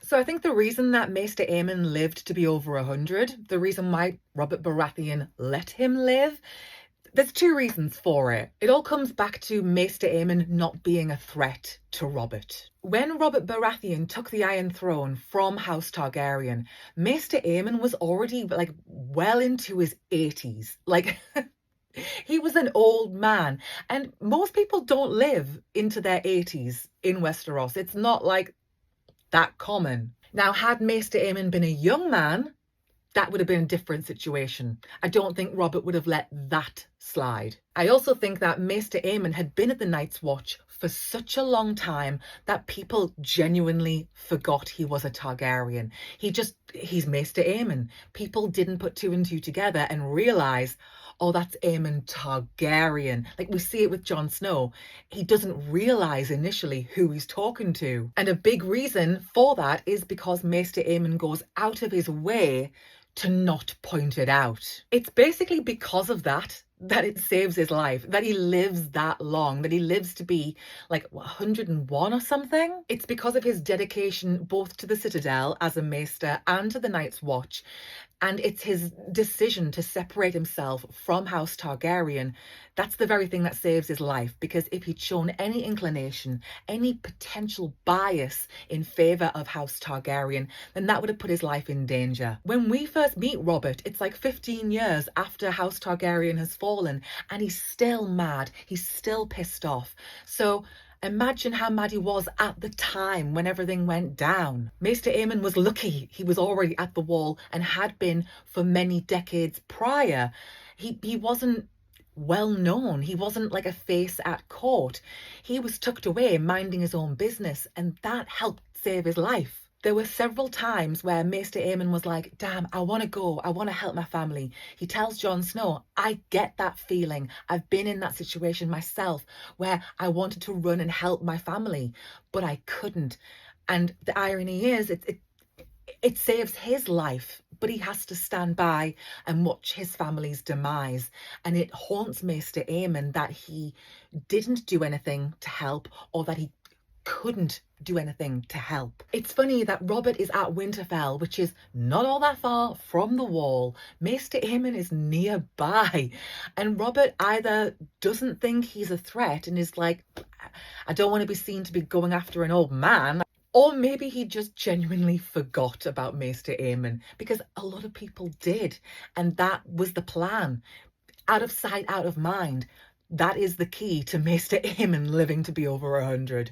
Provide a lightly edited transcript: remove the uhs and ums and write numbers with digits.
So I think the reason that Maester Aemon lived to be over 100, the reason why Robert Baratheon let him live, there's two reasons for it. It all comes back to Maester Aemon not being a threat to Robert. When Robert Baratheon took the Iron Throne from House Targaryen, Maester Aemon was already like well into his 80s. Like he was an old man, and most people don't live into their 80s in Westeros. It's not like that common. Now, had Maester Aemon been a young man, that would have been a different situation. I don't think Robert would have let that slide. I also think that Maester Aemon had been at the Night's Watch for such a long time that people genuinely forgot he was a Targaryen. He's Maester Aemon. People didn't put two and two together and realise, oh, that's Aemon Targaryen. Like we see it with Jon Snow. He doesn't realise initially who he's talking to. And a big reason for that is because Maester Aemon goes out of his way to not point it out. It's basically because of that it saves his life, that he lives that long, that he lives to be like 101 or something. It's because of his dedication both to the Citadel as a Maester and to the Night's Watch. And it's his decision to separate himself from House Targaryen. That's the very thing that saves his life, because if he'd shown any inclination, any potential bias in favour of House Targaryen, then that would have put his life in danger. When we first meet Robert, it's like 15 years after House Targaryen has fallen, and he's still mad, he's still pissed off. So imagine how mad he was at the time when everything went down. Maester Aemon was lucky he was already at the wall and had been for many decades prior. He wasn't well known. He wasn't like a face at court. He was tucked away minding his own business, and that helped save his life. There were several times where Maester Aemon was like, damn, I want to go. I want to help my family. He tells Jon Snow, I get that feeling. I've been in that situation myself where I wanted to run and help my family, but I couldn't. And the irony is, it saves his life, but he has to stand by and watch his family's demise. And it haunts Maester Aemon that he didn't do anything to help, or that he couldn't do anything to help. It's funny that Robert is at Winterfell, which is not all that far from the wall. Maester Aemon is nearby, and Robert either doesn't think he's a threat and is like, I don't want to be seen to be going after an old man, or maybe he just genuinely forgot about Maester Aemon, because a lot of people did, and that was the plan. Out of sight, out of mind. That is the key to Maester Aemon living to be over 100.